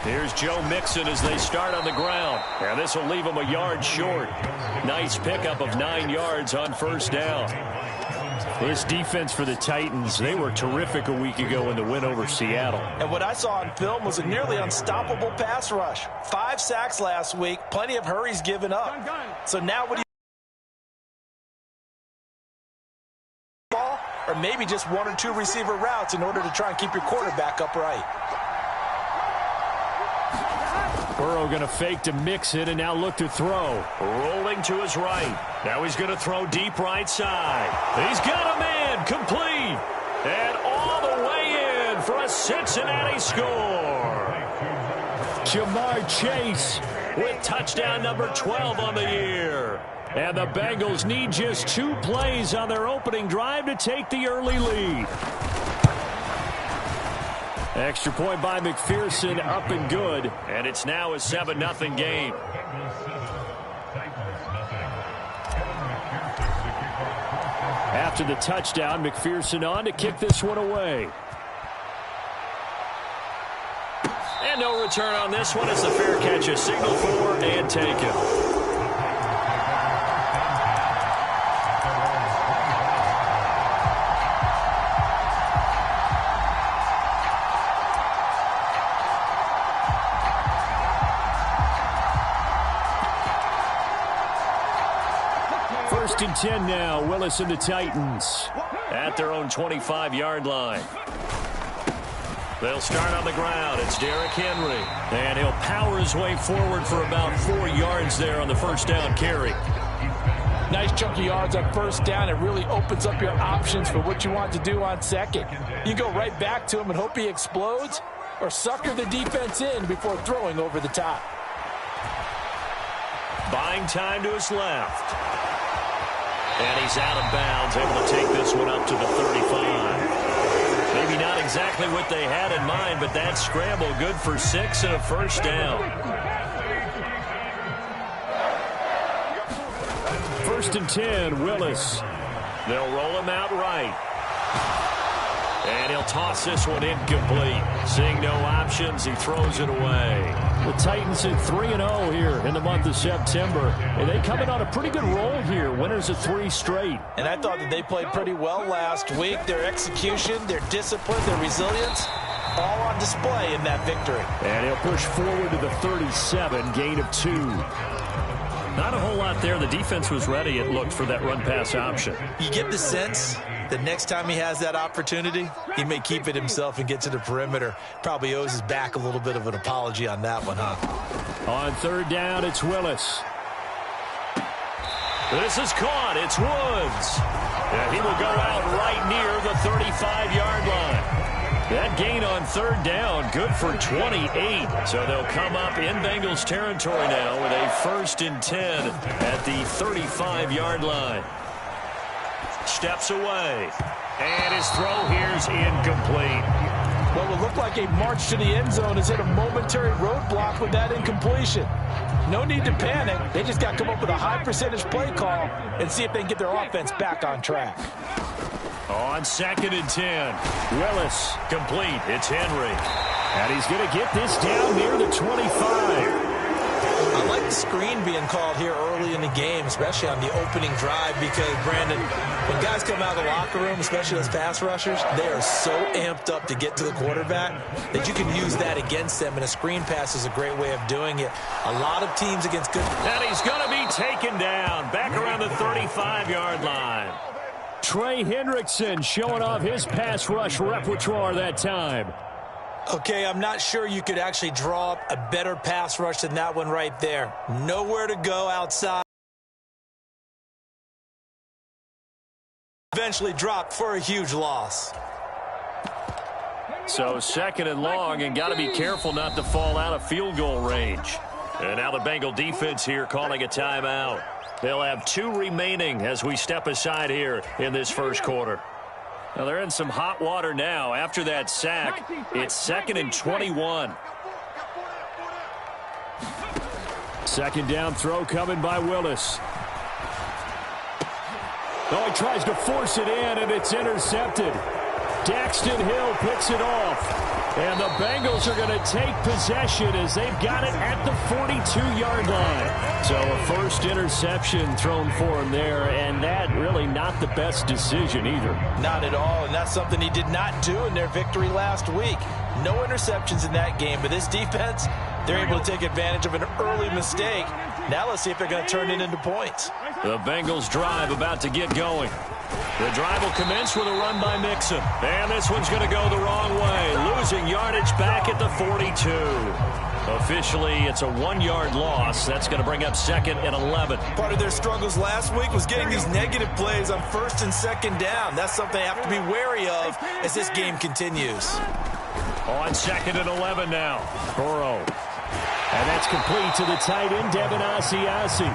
Here's Joe Mixon as they start on the ground. And this will leave him a yard short. Nice pickup of 9 yards on first down. This defense for the Titans, they were terrific a week ago in the win over Seattle. And what I saw on film was a nearly unstoppable pass rush. 5 sacks last week, plenty of hurries given up. So now what do you ball, or maybe just 1 or 2 receiver routes in order to try and keep your quarterback upright. Burrow going to fake to Mixon and now look to throw. Rolling to his right. Now he's going to throw deep right side. He's got a man, complete. And all the way in for a Cincinnati score. Jamar Chase with touchdown number 12 on the year. And the Bengals need just 2 plays on their opening drive to take the early lead. Extra point by McPherson, up and good. And it's now a 7-0 game. After the touchdown, McPherson on to kick this one away. And no return on this one as the fair catch is signaled for and taken. First and 10 now. Willis and the Titans at their own 25-yard line. They'll start on the ground. It's Derrick Henry. And he'll power his way forward for about 4 yards there on the first down carry. Nice chunky yards on first down. It really opens up your options for what you want to do on second. You go right back to him and hope he explodes, or sucker the defense in before throwing over the top. Buying time to his left. And he's out of bounds, able to take this one up to the 35. Maybe not exactly what they had in mind, but that scramble good for 6 and a first down. First and 10, Willis. They'll roll him out right. And he'll toss this one incomplete. Seeing no options, he throws it away. The Titans at 3-0 here in the month of September. And they come in on a pretty good roll here. Winners of 3 straight. And I thought that they played pretty well last week. Their execution, their discipline, their resilience, all on display in that victory. And he'll push forward to the 37, gain of 2. Not a whole lot there. The defense was ready, it looked, for that run-pass option. You get the sense that next time he has that opportunity, he may keep it himself and get to the perimeter. Probably owes his back a little bit of an apology on that one, huh? On third down, it's Willis. This is caught. It's Woods. And he will go out right near the 35-yard line. That gain on third down, good for 28. So they'll come up in Bengals territory now with a 1st and 10 at the 35-yard line. Steps away. And his throw here's incomplete. What will look like a march to the end zone is hit a momentary roadblock with that incompletion. No need to panic. They just got to come up with a high percentage play call and see if they can get their offense back on track. On 2nd and 10, Willis complete. It's Henry. And he's going to get this down near the 25. I like the screen being called here early in the game, especially on the opening drive, because, Brandon, when guys come out of the locker room, especially those pass rushers, they are so amped up to get to the quarterback that you can use that against them, and a screen pass is a great way of doing it. A lot of teams against good... And he's going to be taken down back around the 35-yard line. Trey Hendrickson showing off his pass rush repertoire that time. Okay, I'm not sure you could actually draw up a better pass rush than that one right there. Nowhere to go outside. Eventually dropped for a huge loss. So 2nd and long, and got to be careful not to fall out of field goal range. And now the Bengal defense here calling a timeout. They'll have 2 remaining as we step aside here in this first quarter. Now they're in some hot water now. After that sack, it's 2nd and 21. Second down throw coming by Willis. Oh, he tries to force it in, and it's intercepted. Daxton Hill picks it off. And the Bengals are going to take possession as they've got it at the 42-yard line. So a first interception thrown for him there, and that really not the best decision either. Not at all, and that's something he did not do in their victory last week. No interceptions in that game, but this defense, they're able to take advantage of an early mistake. Now let's see if they're going to turn it into points. The Bengals drive about to get going. The drive will commence with a run by Mixon. And this one's going to go the wrong way, losing yardage back at the 42. Officially, it's a 1-yard loss. That's going to bring up 2nd and 11. Part of their struggles last week was getting these negative plays on 1st and 2nd down. That's something they have to be wary of as this game continues. On 2nd and 11 now. Burrow. And that's complete to the tight end, Devin Asiasi.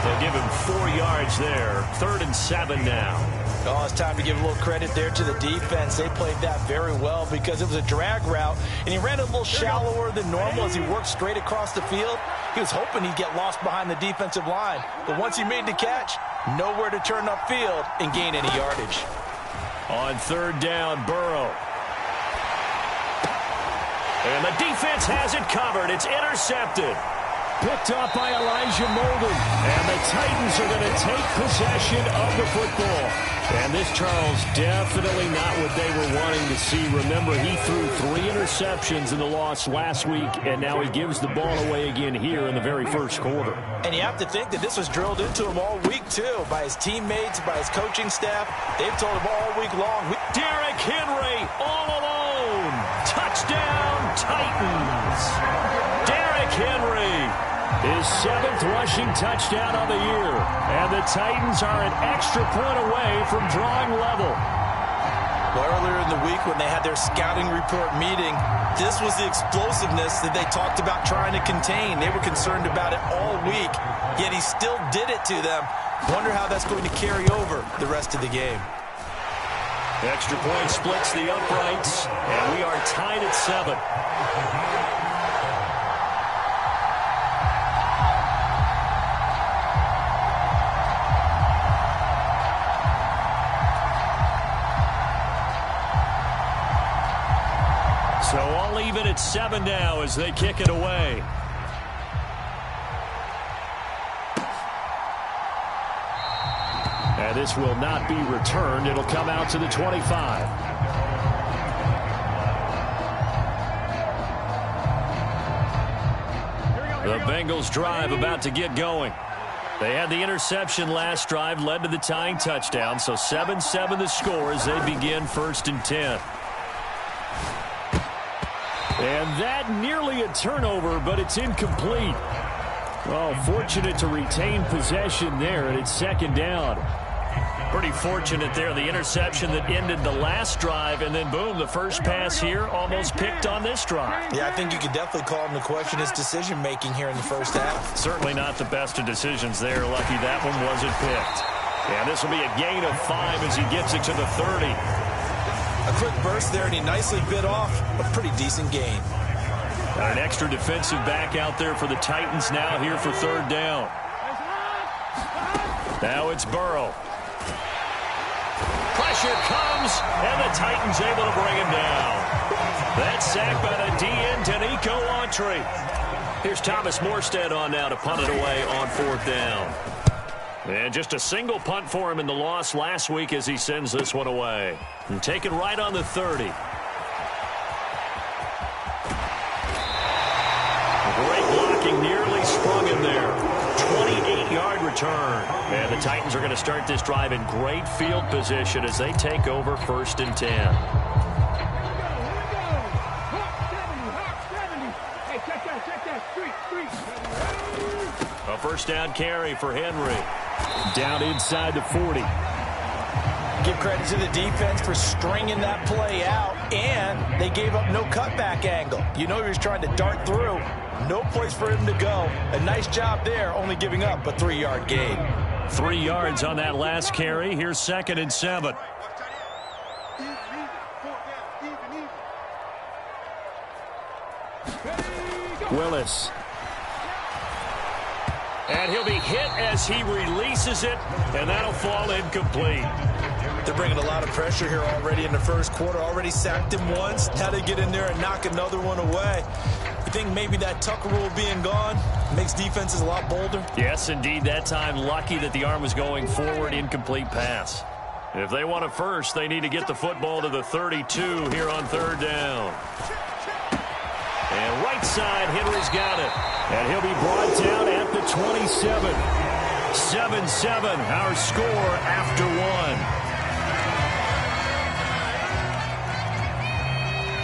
They'll give him 4 yards there. 3rd and 7 now. Oh, it's time to give a little credit there to the defense. They played that very well because it was a drag route, and he ran a little shallower than normal as he worked straight across the field. He was hoping he'd get lost behind the defensive line, but once he made the catch, nowhere to turn upfield and gain any yardage. On 3rd down, Burrow. And the defense has it covered. It's intercepted. Picked up by Elijah Molden. And the Titans are going to take possession of the football. And this, Charles, definitely not what they were wanting to see. Remember, he threw 3 interceptions in the loss last week, and now he gives the ball away again here in the very first quarter. And you have to think that this was drilled into him all week, too, by his teammates, by his coaching staff. They've told him all week long. Derrick Henry all alone. Touchdown, Titans. Derrick Henry. His 7th rushing touchdown of the year. And the Titans are an extra point away from drawing level. Well, earlier in the week when they had their scouting report meeting, this was the explosiveness that they talked about trying to contain. They were concerned about it all week, yet he still did it to them. Wonder how that's going to carry over the rest of the game. Extra point splits the uprights, and we are tied at 7. So all even at 7 now as they kick it away. And this will not be returned. It'll come out to the 25. The Bengals drive about to get going. They had the interception last drive, led to the tying touchdown. So 7-7 the score as they begin 1st and 10. And that nearly a turnover, but it's incomplete. Well, fortunate to retain possession there, and it's 2nd down. Pretty fortunate there, the interception that ended the last drive, and then boom, the first pass here almost picked on this drive. Yeah, I think you could definitely call him to question his decision-making here in the first half. Certainly not the best of decisions there. Lucky that one wasn't picked. And this will be a gain of 5 as he gets it to the 30. A quick burst there, and he nicely bit off a pretty decent gain. Got an extra defensive back out there for the Titans now here for 3rd down. Now it's Burrow. Pressure comes, and the Titans able to bring him down. That sack by the DN, Danico Autry. Here's Thomas Morstead on now to punt it away on 4th down. And just a single punt for him in the loss last week as he sends this one away. And taken right on the 30. Great blocking, nearly sprung him there. 28-yard return. And the Titans are going to start this drive in great field position as they take over 1st and 10. A first down carry for Henry. Down inside the 40. Give credit to the defense for stringing that play out, and they gave up no cutback angle. You know he was trying to dart through. No place for him to go. A nice job there, only giving up a 3-yard gain. 3 yards on that last carry. Here's 2nd and 7. Willis. And he'll be hit as he releases it, and that'll fall incomplete. They're bringing a lot of pressure here already in the first quarter. Already sacked him once. Now they get in there and knock another one away. You think maybe that Tucker rule being gone makes defenses a lot bolder? Yes, indeed. That time, lucky that the arm was going forward, incomplete pass. If they want it first, they need to get the football to the 32 here on third down. And right side, Henry's got it. And he'll be brought down at the 27. 7-7, our score after one.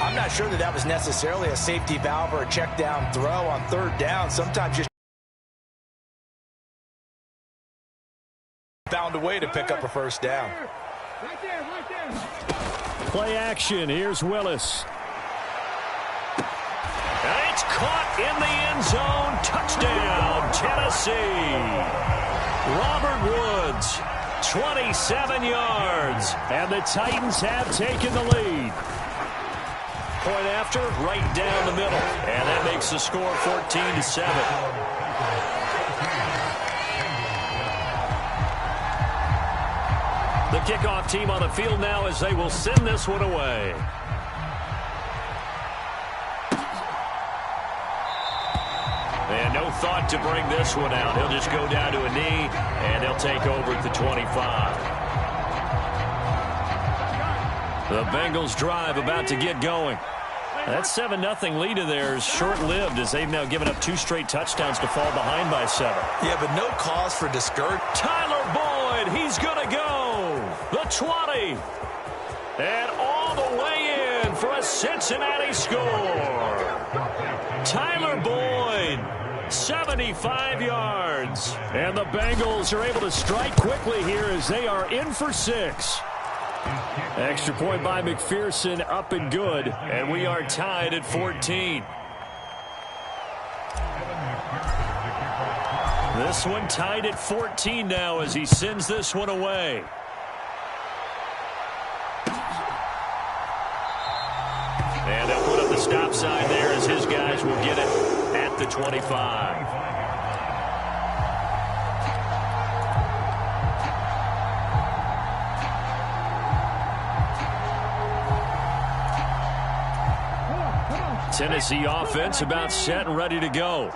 I'm not sure that was necessarily a safety valve or a check down throw on third down. Sometimes you found a way to pick up a first down. Right there. Play action. Here's Willis. And it's caught in the end zone. Touchdown, Tennessee. Robert Woods, 27 yards. And the Titans have taken the lead. Point after, right down the middle. And that makes the score 14-7. The kickoff team on the field now as they will send this one away. And no thought to bring this one out. He'll just go down to a knee, and they'll take over at the 25. The Bengals drive about to get going. That 7-0 lead of theirs short-lived as they've now given up 2 straight touchdowns to fall behind by 7. Yeah, but no cause for discouragement. Tyler Boyd, he's going to go. The 20. And all the way in for a Cincinnati score. Tyler Boyd, 75 yards. And the Bengals are able to strike quickly here as they are in for 6. Extra point by McPherson, up and good. And we are tied at 14. This one tied at 14 now as he sends this one away. And they'll put up the stop sign there as his guys will get it at the 25. Tennessee offense about set and ready to go.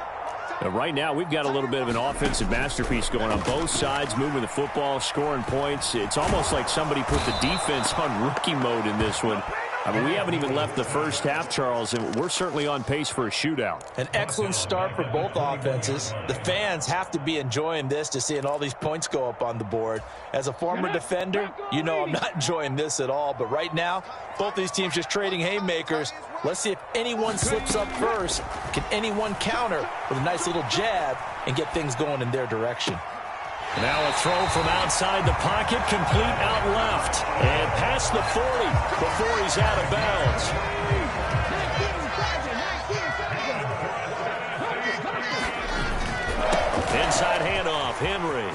Now, right now, we've got a little bit of an offensive masterpiece going on both sides, moving the football, scoring points. It's almost like somebody put the defense on rookie mode in this one. I mean, we haven't even left the first half, Charles, and we're certainly on pace for a shootout. An excellent start for both offenses. The fans have to be enjoying this to seeing all these points go up on the board. As a former defender, you know I'm not enjoying this at all. But right now, both these teams just trading haymakers. Let's see if anyone slips up first. Can anyone counter with a nice little jab and get things going in their direction? Now a throw from outside the pocket, complete out left. And past the 40 before he's out of bounds. Inside handoff, Henry.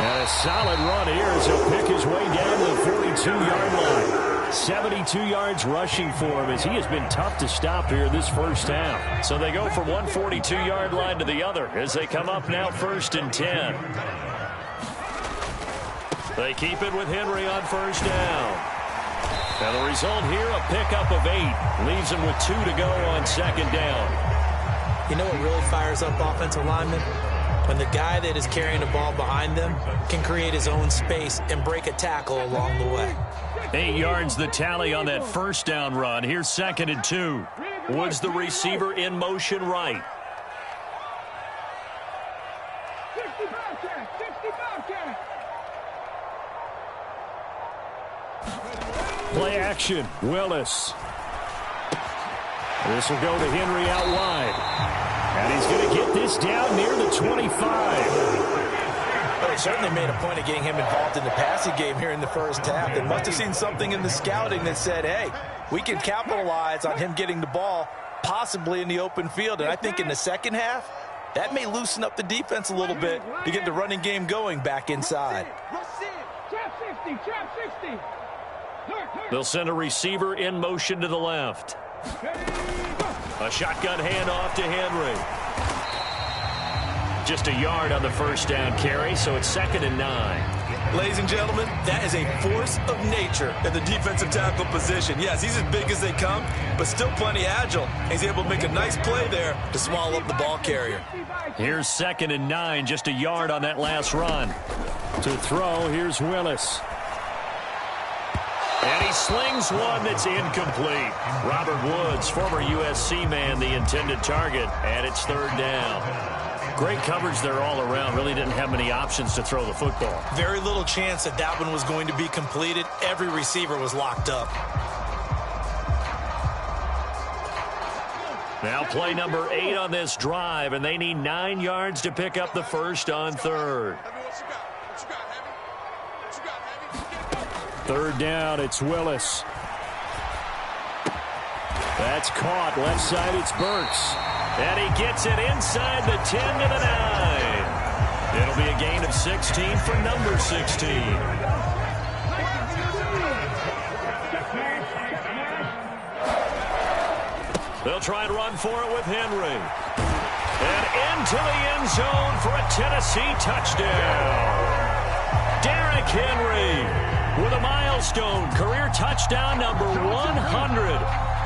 And a solid run here as he'll pick his way down to the 42-yard line. 72 yards rushing for him as he has been tough to stop here this first half. So they go from one 42-yard line to the other as they come up now 1st and 10. They keep it with Henry on first down. And the result here, a pickup of 8. Leaves him with 2 to go on 2nd down. You know what really fires up offensive linemen? When the guy that is carrying the ball behind them can create his own space and break a tackle along the way. 8 yards the tally on that first down run. Here's 2nd and 2. Woods the receiver in motion right. Play action. Willis. This will go to Henry out wide. And he's going to get this down near the 25. Well, they certainly made a point of getting him involved in the passing game here in the first half. They must have seen something in the scouting that said, hey, we can capitalize on him getting the ball possibly in the open field. And I think in the second half, that may loosen up the defense a little bit to get the running game going back inside. They'll send a receiver in motion to the left. A shotgun handoff to Henry. Just a yard on the first down carry, so it's 2nd and 9. Ladies and gentlemen, that is a force of nature in the defensive tackle position. Yes, he's as big as they come, but still plenty agile. He's able to make a nice play there to swallow up the ball carrier. Here's 2nd and 9, just a yard on that last run. To throw, here's Willis. And he slings one that's incomplete. Robert Woods, former USC man, the intended target, and it's 3rd down. Great coverage there all around. Really didn't have many options to throw the football. Very little chance that that one was going to be completed. Every receiver was locked up. Now play number 8 on this drive, and they need 9 yards to pick up the first on 3rd. 3rd down, it's Willis. That's caught. Left side, it's Burks. And he gets it inside the 10 to the 9. It'll be a gain of 16 for number 16. They'll try and run for it with Henry. And into the end zone for a Tennessee touchdown. Derrick Henry with a milestone career touchdown number 100.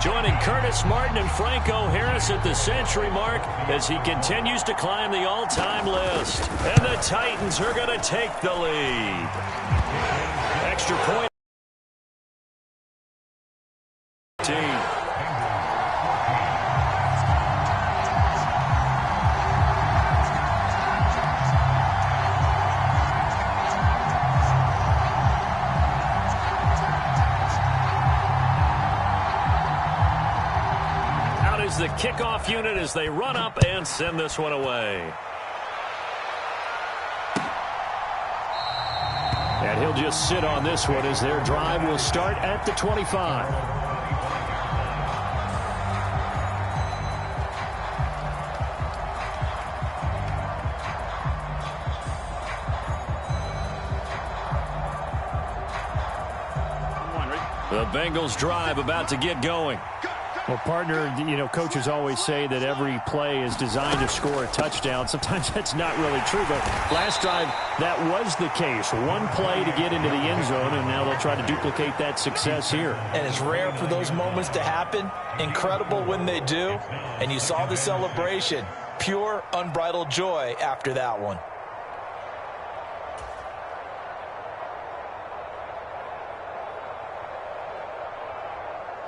Joining Curtis Martin and Franco Harris at the century mark as he continues to climb the all-time list. And the Titans are going to take the lead. Extra point. Team. The kickoff unit as they run up and send this one away. And he'll just sit on this one as their drive will start at the 25. The Bengals drive about to get going. Well, partner, you know, coaches always say that every play is designed to score a touchdown. Sometimes that's not really true, but last drive, that was the case. One play to get into the end zone, and now they'll try to duplicate that success here. And it's rare for those moments to happen. Incredible when they do. And you saw the celebration. Pure, unbridled joy after that one.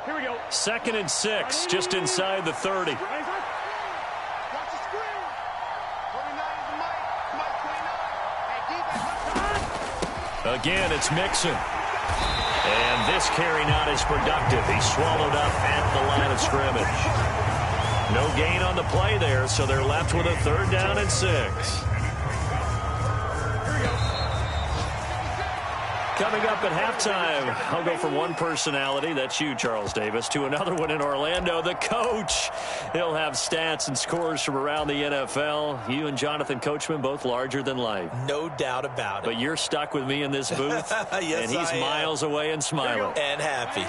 Here we go. 2nd and 6, just inside the 30. Again, it's Mixon. And this carry not as productive. He's swallowed up at the line of scrimmage. No gain on the play there, so they're left with a 3rd down and 6. Coming up at halftime, I'll go from one personality, that's you, Charles Davis, to another one in Orlando, the coach. He'll have stats and scores from around the NFL. You and Jonathan Coachman, both larger than life. No doubt about it. But you're stuck with me in this booth, yes, and he's miles away and smiling. And happy.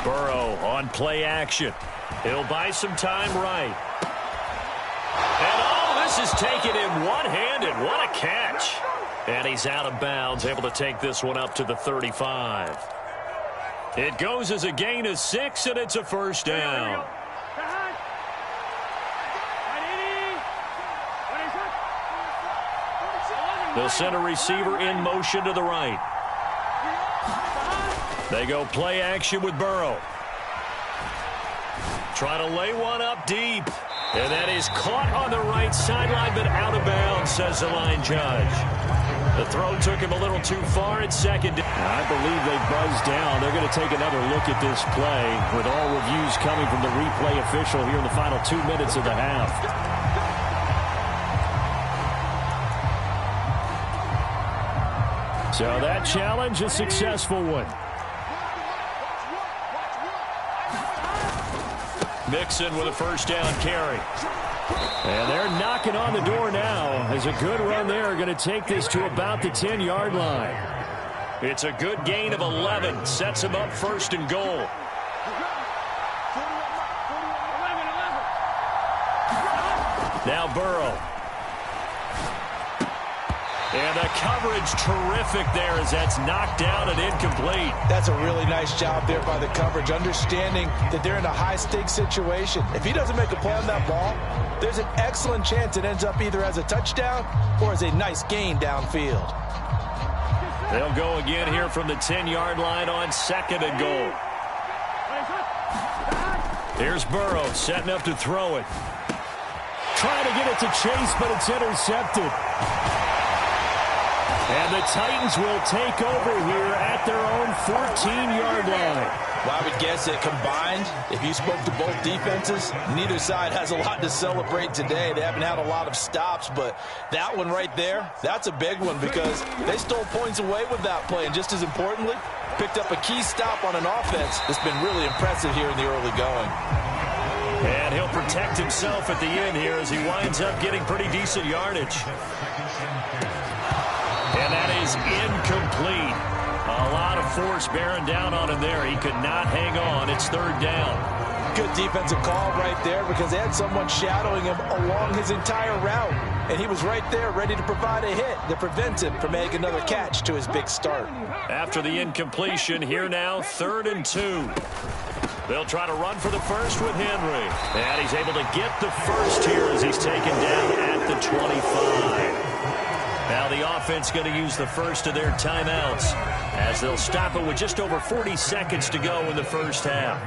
Burrow on play action. He'll buy some time right. And this is taken in one-handed. What a catch. And he's out of bounds, able to take this one up to the 35. It goes as a gain of 6, and it's a 1st down. They'll send a receiver in motion to the right. They go play action with Burrow. Try to lay one up deep. And that is caught on the right sideline, but out of bounds, says the line judge. The throw took him a little too far at 2nd. I believe they buzzed down. They're going to take another look at this play with all reviews coming from the replay official here in the final 2 minutes of the half. So that challenge, a successful one. Mixon with a 1st down carry. And they're knocking on the door now as a good run there going to take this to about the 10-yard line. It's a good gain of 11. Sets him up 1st and goal. Now Burrow. And the coverage terrific there as that's knocked down and incomplete. That's a really nice job there by the coverage, understanding that they're in a high-stakes situation. If he doesn't make a play on that ball, there's an excellent chance it ends up either as a touchdown or as a nice gain downfield. They'll go again here from the 10-yard line on 2nd and goal. Here's Burrow setting up to throw it. Trying to get it to Chase, but it's intercepted. And the Titans will take over here at their own 14-yard line. Well, I would guess that combined, if you spoke to both defenses, neither side has a lot to celebrate today. They haven't had a lot of stops, but that one right there, that's a big one because they stole points away with that play. And just as importantly, picked up a key stop on an offense that's been really impressive here in the early going. And he'll protect himself at the end here as he winds up getting pretty decent yardage. And that is incomplete. A lot of force bearing down on him there. He could not hang on. It's 3rd down. Good defensive call right there because they had someone shadowing him along his entire route. And he was right there ready to provide a hit that prevents him from making another catch to his big start. After the incompletion, here now, 3rd and 2. They'll try to run for the first with Henry. And he's able to get the first here as he's taken down at the 25. Now the offense going to use the first of their timeouts as they'll stop it with just over 40 seconds to go in the first half.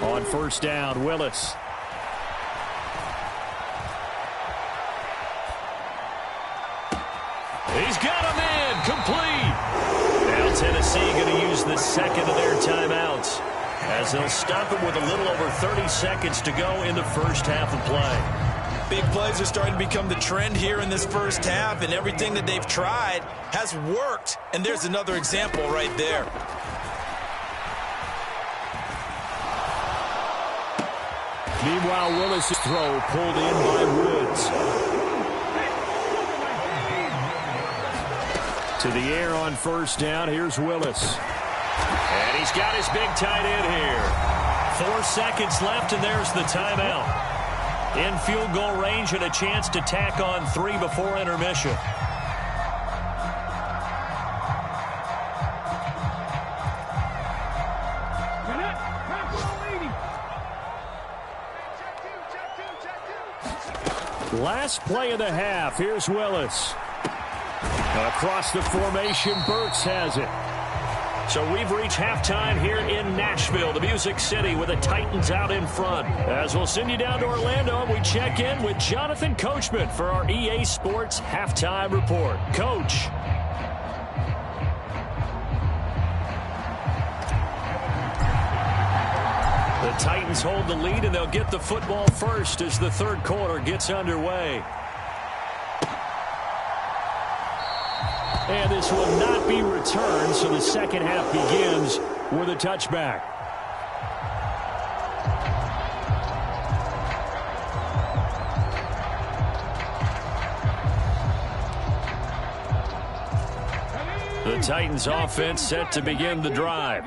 On 1st down, Willis. He's got a man complete. Now Tennessee going to use the second of their timeouts as they'll stop it with a little over 30 seconds to go in the first half of play. Big plays are starting to become the trend here in this first half, and everything that they've tried has worked. And there's another example right there. Meanwhile, Willis' throw pulled in by Woods. To the air on 1st down, here's Willis. And he's got his big tight end here. 4 seconds left, and there's the timeout. In field goal range and a chance to tack on 3 before intermission. Last play of the half. Here's Willis. Across the formation, Burks has it. So we've reached halftime here in Nashville, the Music City, with the Titans out in front. As we'll send you down to Orlando, we check in with Jonathan Coachman for our EA Sports Halftime Report. Coach. The Titans hold the lead, and they'll get the football first as the 3rd quarter gets underway. And this will not be returned, so the second half begins with a touchback. The Titans offense set to begin the drive.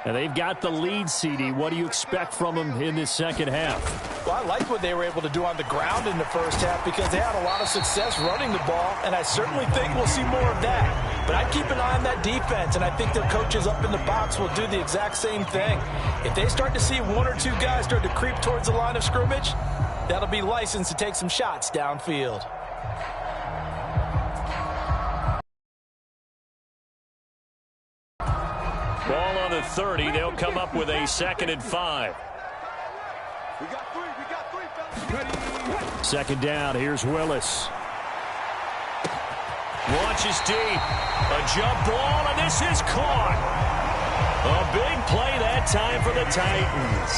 And they've got the lead, CD. What do you expect from them in this second half? Well, I liked what they were able to do on the ground in the first half because they had a lot of success running the ball, and I certainly think we'll see more of that. But I'd keep an eye on that defense, and I think their coaches up in the box will do the exact same thing. If they start to see 1 or 2 guys start to creep towards the line of scrimmage, that'll be licensed to take some shots downfield. Ball on the 30. They'll come up with a 2nd and 5. We got 3, fellas. 2nd down. Here's Willis. Launches deep. A jump ball, and this is caught. A big play that time for the Titans.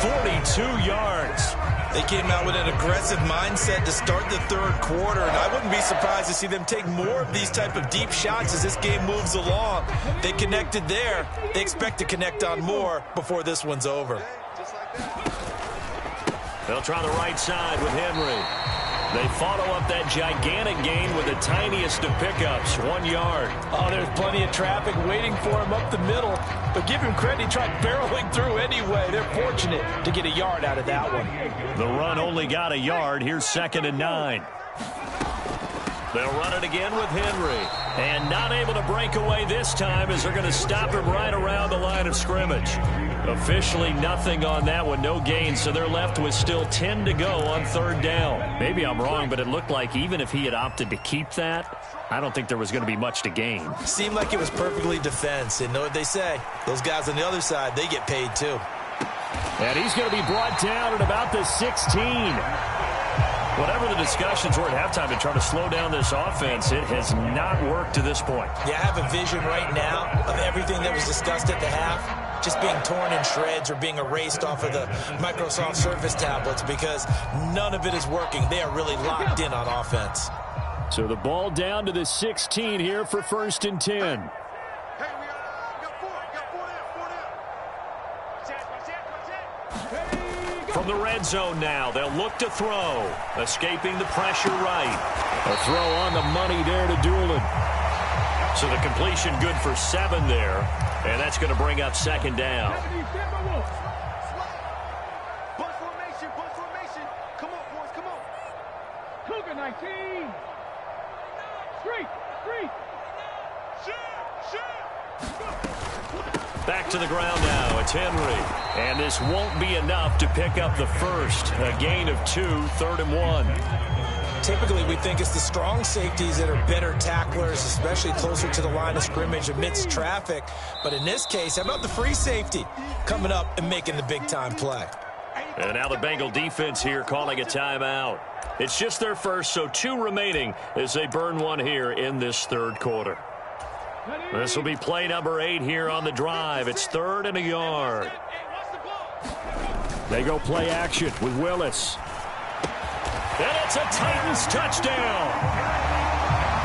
42 yards. They came out with an aggressive mindset to start the 3rd quarter, and I wouldn't be surprised to see them take more of these type of deep shots as this game moves along. They connected there. They expect to connect on more before this one's over. They'll try the right side with Henry. They follow up that gigantic gain with the tiniest of pickups, 1 yard. Oh, there's plenty of traffic waiting for him up the middle. But give him credit, he tried barreling through anyway. They're fortunate to get a yard out of that one. The run only got a yard. Here's 2nd and 9. They'll run it again with Henry. And not able to break away this time as they're going to stop him right around the line of scrimmage. Officially nothing on that one, no gain, so they're left with still 10 to go on 3rd down. Maybe I'm wrong, but it looked like even if he had opted to keep that, I don't think there was going to be much to gain. Seemed like it was perfectly defense, and know what they say. Those guys on the other side, they get paid too. And he's going to be brought down at about the 16. Whatever the discussions were at halftime to try to slow down this offense, it has not worked to this point. Yeah, I have a vision right now of everything that was discussed at the half just being torn in shreds or being erased off of the Microsoft Surface tablets because none of it is working. They are really locked in on offense. So the ball down to the 16 here for 1st and 10. Hey, we got 4 down. From the red zone now, they'll look to throw. Escaping the pressure right. A throw on the money there to Doolin. So the completion good for 7 there. And that's going to bring up 2nd down. Bunch formation, bunch formation. Come on, boys, come on. Cougar 19. Street. Back to the ground now. It's Henry. And this won't be enough to pick up the first. A gain of 2, 3rd and 1. Typically, we think it's the strong safeties that are better tacklers, especially closer to the line of scrimmage amidst traffic. But in this case, how about the free safety coming up and making the big-time play? And now the Bengal defense here calling a timeout. It's just their first, so 2 remaining as they burn 1 here in this 3rd quarter. This will be play number 8 here on the drive. It's 3rd and a yard. They go play action with Willis. And it's a Titans touchdown.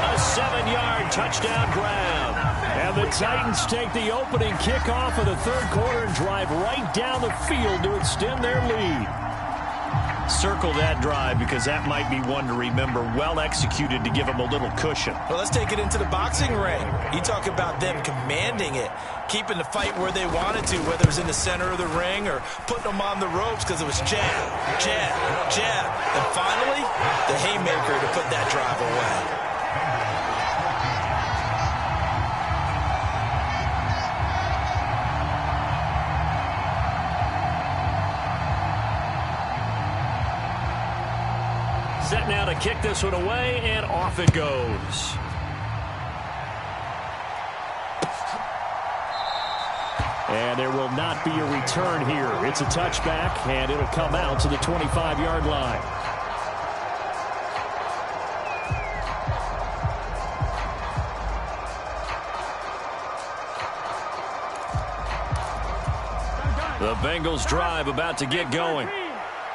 A 7-yard touchdown grab. And the Titans take the opening kickoff of the 3rd quarter and drive right down the field to extend their lead. Circle that drive because that might be one to remember. Well executed to give them a little cushion. Well, let's take it into the boxing ring. You talk about them commanding it, keeping the fight where they wanted to, whether it was in the center of the ring or putting them on the ropes because it was jab, jab, jab. And finally, the haymaker to put that drive away. Set now to kick this one away, and off it goes. And there will not be a return here. It's a touchback, and it'll come out to the 25-yard line. The Bengals drive about to get going.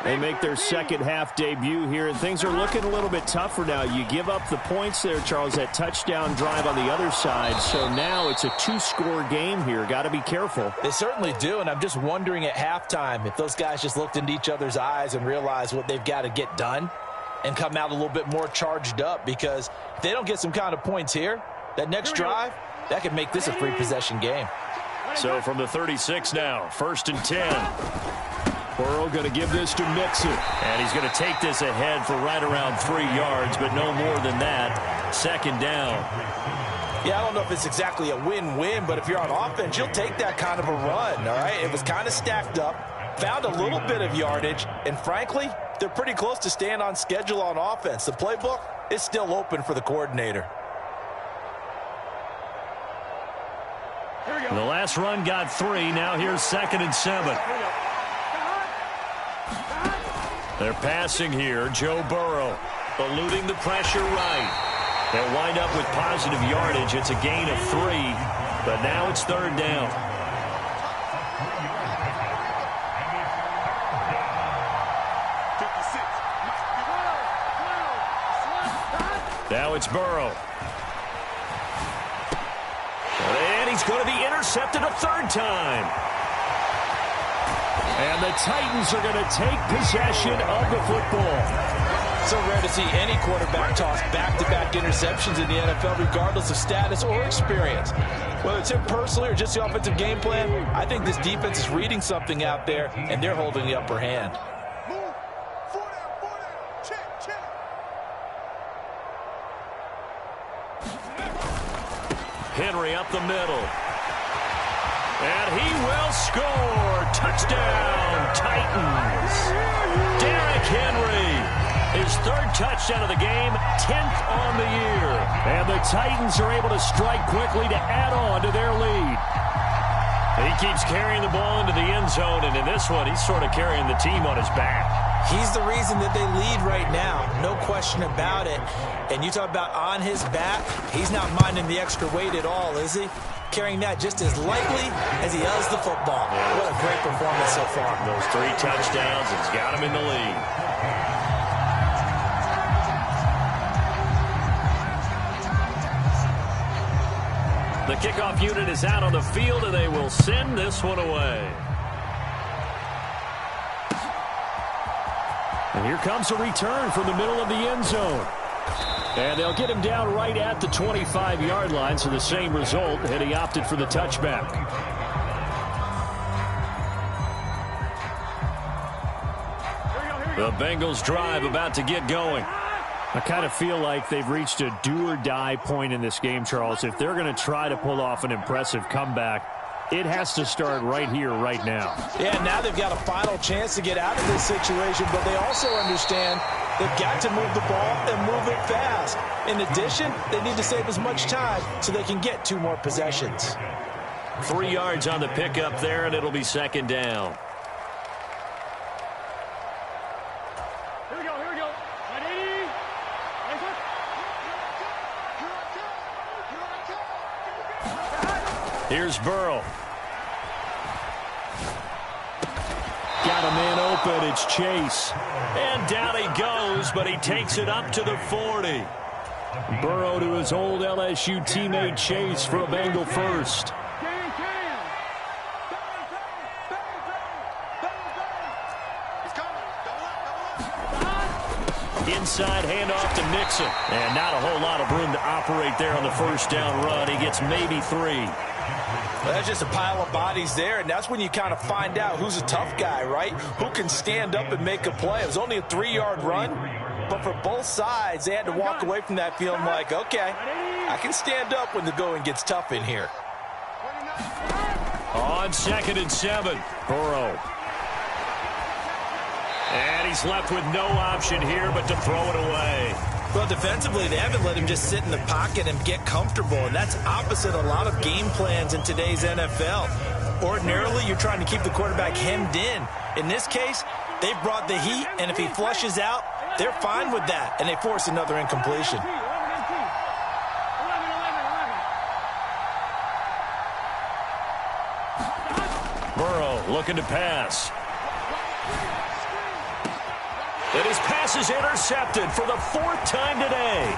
They make their second half debut here, and things are looking a little bit tougher now. You give up the points there, Charles, that touchdown drive on the other side. So now it's a 2-score game here. Got to be careful. They certainly do, and I'm just wondering at halftime if those guys just looked into each other's eyes and realized what they've got to get done and come out a little bit more charged up, because if they don't get some kind of points here, that next drive, that could make this a free possession game. So from the 36 now, 1st and 10. Burrow going to give this to Mixon. And he's going to take this ahead for right around 3 yards, but no more than that. 2nd down. Yeah, I don't know if it's exactly a win-win, but if you're on offense, you'll take that kind of a run, all right? It was kind of stacked up, found a little bit of yardage, and frankly, they're pretty close to staying on schedule on offense. The playbook is still open for the coordinator. The last run got 3. Now here's 2nd and 7. They're passing here. Joe Burrow eluding the pressure right. They'll wind up with positive yardage. It's a gain of 3, but now it's 3rd down. Now it's Burrow. And he's going to be intercepted a 3rd time. And the Titans are going to take possession of the football. So rare to see any quarterback toss back-to-back interceptions in the NFL, regardless of status or experience. Whether it's him personally or just the offensive game plan, I think this defense is reading something out there, and they're holding the upper hand. Move. Four down. Check. Henry up the middle. And he will score. Touchdown, Titans. Derrick Henry. His third touchdown of the game, 10th on the year. And the Titans are able to strike quickly to add on to their lead. He keeps carrying the ball into the end zone, and in this one, he's sort of carrying the team on his back. He's the reason that they lead right now, no question about it. And you talk about on his back, he's not minding the extra weight at all, is he? Carrying that just as lightly as he does the football. What a great performance so far. Those 3 touchdowns, it's got him in the lead. The kickoff unit is out on the field, and they will send this one away. And here comes a return from the middle of the end zone. And they'll get him down right at the 25-yard line, so the same result, and he opted for the touchback. The Bengals drive about to get going. I kind of feel like they've reached a do-or-die point in this game, Charles. If they're going to try to pull off an impressive comeback, it has to start right here, right now. Yeah, now they've got a final chance to get out of this situation, but they also understand they've got to move the ball and move it fast. In addition, they need to save as much time so they can get 2 more possessions. 3 yards on the pickup there, and it'll be second down. Here we go. 180. Here's Burrow. Got a man open. It's Chase. And down he goes, but he takes it up to the 40. Burrow to his old LSU teammate Chase for a Bengal first. Inside handoff to Mixon. And not a whole lot of room to operate there on the first down run. He gets maybe 3. Well, that's just a pile of bodies there, and that's when you kind of find out who's a tough guy, right? Who can stand up and make a play. It was only a 3-yard run, but for both sides, they had to walk away from that feeling like, okay, I can stand up when the going gets tough in here. On 2nd and 7, Burrow. And he's left with no option here but to throw it away. Well, defensively, they haven't let him just sit in the pocket and get comfortable, and that's opposite a lot of game plans in today's NFL. Ordinarily, you're trying to keep the quarterback hemmed in. In this case, they've brought the heat, and if he flushes out, they're fine with that, and they force another incompletion. Burrow looking to pass. And his pass is intercepted for the 4th time today.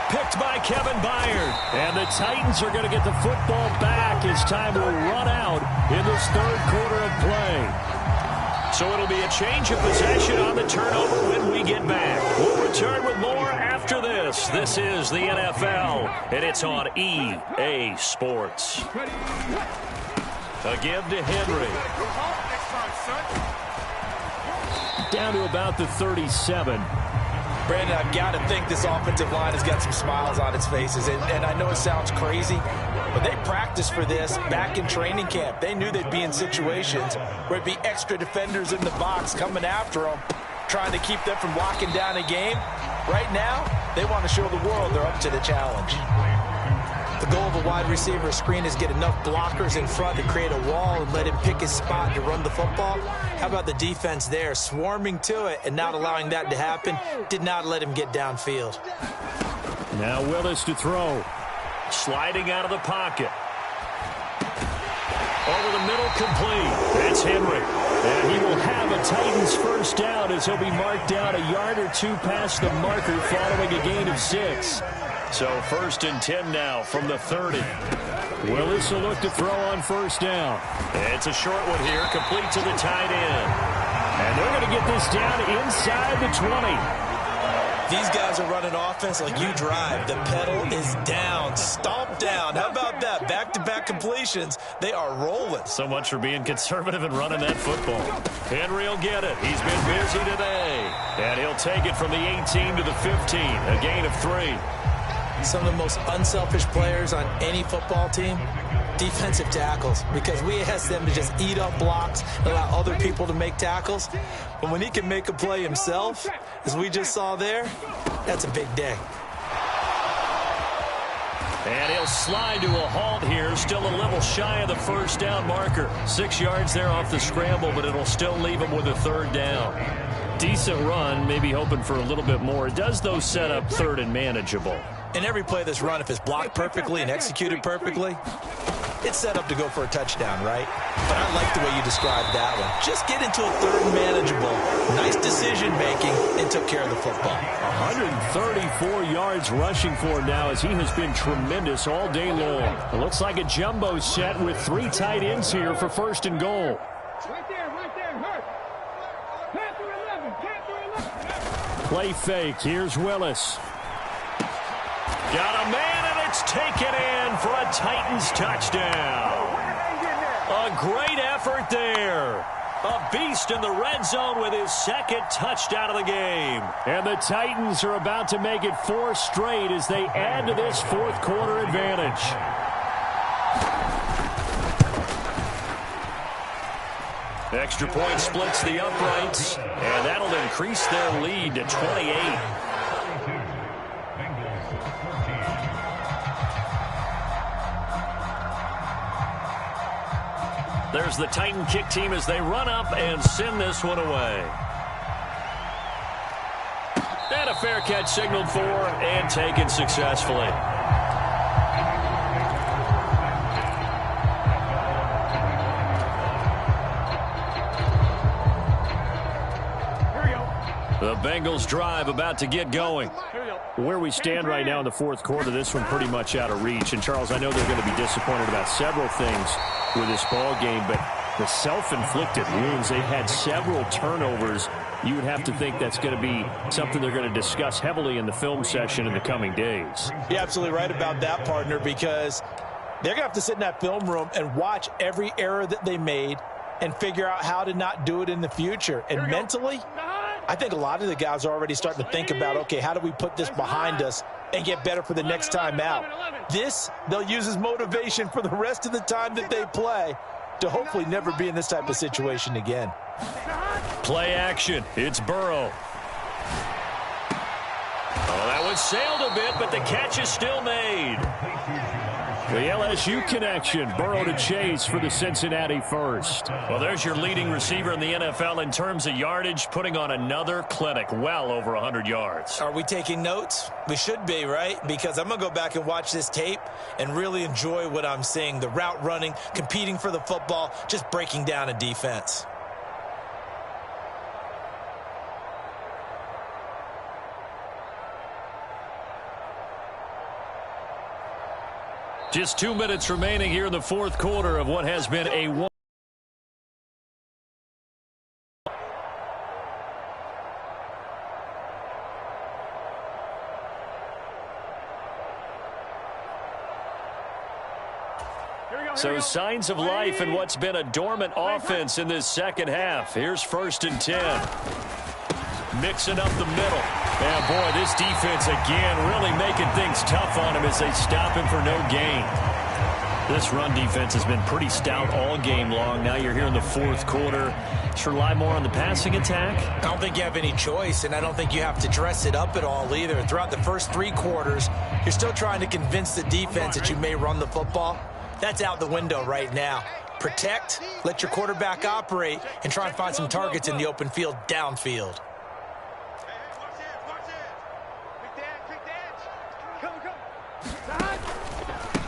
Picked by Kevin Byard. And the Titans are going to get the football back as time will run out in this 3rd quarter of play. So it'll be a change of possession on the turnover when we get back. We'll return with more after this. This is the NFL, and it's on EA Sports. A give to Henry. Down to about the 37. Brandon, I've got to think this offensive line has got some smiles on its faces. And I know it sounds crazy, but they practiced for this back in training camp. They knew they'd be in situations where it'd be extra defenders in the box coming after them, trying to keep them from locking down a game. Right now, they want to show the world they're up to the challenge. The goal of a wide receiver screen is get enough blockers in front to create a wall and let him pick his spot to run the football. How about the defense there, swarming to it and not allowing that to happen? Did not let him get downfield. Now Willis to throw. Sliding out of the pocket. Over the middle, complete. That's Henry. And he will have a Titans first down as he'll be marked down a yard or 2 past the marker following a gain of 6. So 1st and 10 now from the 30. Willis will look to throw on first down. It's a short one here, complete to the tight end. And they're going to get this down inside the 20. These guys are running offense like you drive. The pedal is down, stomp down. How about that? Back-to-back completions. They are rolling. So much for being conservative and running that football. Henry will get it. He's been busy today. And he'll take it from the 18 to the 15. A gain of 3. Some of the most unselfish players on any football team, defensive tackles, because we ask them to just eat up blocks and allow other people to make tackles. But when he can make a play himself, as we just saw there, that's a big day. And he'll slide to a halt here, still a little shy of the first down marker. 6 yards there off the scramble, but it'll still leave him with a 3rd down. Decent run, maybe hoping for a little bit more. It does, though, set up 3rd and manageable. In every play that's run, if it's blocked perfectly and executed perfectly, it's set up to go for a touchdown, right? But I like the way you described that one. Just get into a 3rd and manageable, nice decision-making, and took care of the football. 134 yards rushing for him now as he has been tremendous all day long. It looks like a jumbo set with 3 tight ends here for 1st and goal. Right there, hurt. Panther 11, Panther 11. Play fake. Here's Willis. Got a man, and it's taken in for a Titans touchdown. A great effort there. A beast in the red zone with his 2nd touchdown of the game. And the Titans are about to make it 4 straight as they add to this 4th quarter advantage. Extra point splits the uprights, and that'll increase their lead to 28. There's the Titan kick team as they run up and send this one away. And a fair catch signaled for and taken successfully. The Bengals drive about to get going. Where we stand right now in the 4th quarter, this one pretty much out of reach. And, Charles, I know they're going to be disappointed about several things with this ball game, but the self-inflicted wounds, they had several turnovers. You would have to think that's going to be something they're going to discuss heavily in the film session in the coming days. You're absolutely right about that, partner, because they're going to have to sit in that film room and watch every error that they made and figure out how to not do it in the future. And mentally, I think a lot of the guys are already starting to think about, okay, how do we put this behind us and get better for the next time out? This, they'll use as motivation for the rest of the time that they play to hopefully never be in this type of situation again. Play action. It's Burrow. Oh, that one sailed a bit, but the catch is still made. The LSU connection. Burrow to Chase for the Cincinnati first. Well, there's your leading receiver in the NFL in terms of yardage, putting on another clinic, well over 100 yards. Are we taking notes? We should be, right? Because I'm going to go back and watch this tape and really enjoy what I'm seeing. The route running, competing for the football, just breaking down a defense. Just 2 minutes remaining here in the 4th quarter of what has been a one. So signs of life in what's been a dormant offense in this 2nd half. Here's 1st and 10. Mixing up the middle. And, boy, this defense again really making things tough on him as they stop him for no gain. This run defense has been pretty stout all game long. Now you're here in the 4th quarter. Should rely more on the passing attack? I don't think you have any choice, and I don't think you have to dress it up at all either. Throughout the first 3 quarters, you're still trying to convince the defense that you may run the football. That's out the window right now. Protect, let your quarterback operate, and try and find some targets in the open field downfield.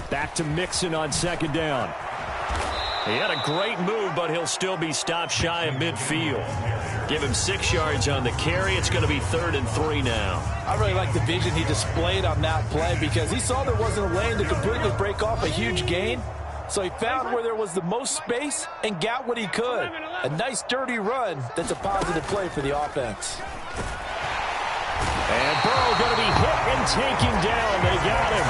Back to Mixon on 2nd down. He had a great move, but he'll still be stopped shy of midfield. Give him 6 yards on the carry. It's going to be 3rd and 3 now. I really like the vision he displayed on that play because he saw there wasn't a lane to completely break off a huge gain. So he found where there was the most space and got what he could. A nice, dirty run that's a positive play for the offense. And Burrow going to be hit and taken down. They got him.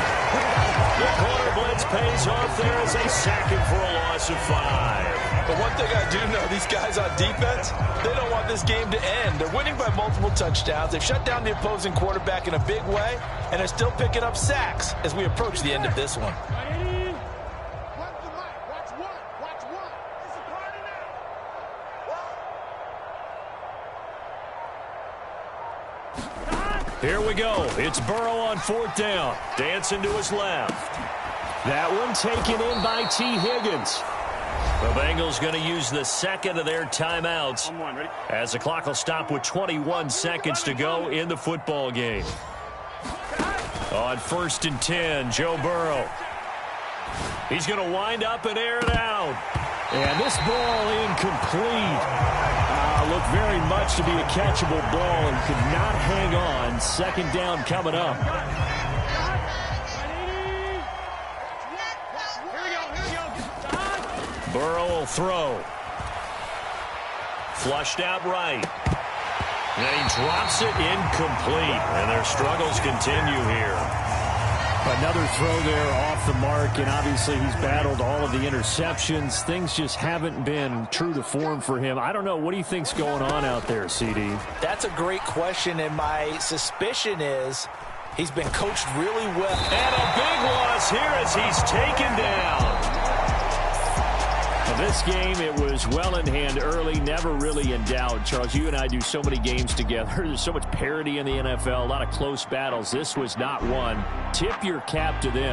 The corner blitz pays off there as they sack him for a loss of 5. But one thing I do know, these guys on defense, they don't want this game to end. They're winning by multiple touchdowns. They've shut down the opposing quarterback in a big way, and they're still picking up sacks as we approach the end of this one. Here we go. It's Burrow on 4th down. Dancing to his left. That one taken in by T. Higgins. The Bengals going to use the second of their timeouts as the clock will stop with 21 seconds to go in the football game. On 1st and 10, Joe Burrow. He's going to wind up and air it out. And this ball incomplete. Looked very much to be a catchable ball and could not hang on. 2nd down coming up. Burrow will throw. Flushed out right. And he drops it incomplete. And their struggles continue here. Another throw there off the mark, and obviously he's battled all of the interceptions. Things just haven't been true to form for him. I don't know. What do you think's going on out there, CD? That's a great question, and my suspicion is he's been coached really well. And a big loss here as he's taken down. This game, it was well in hand early, never really in doubt. Charles, you and I do so many games together. There's so much parity in the NFL, a lot of close battles. This was not one. Tip your cap to them.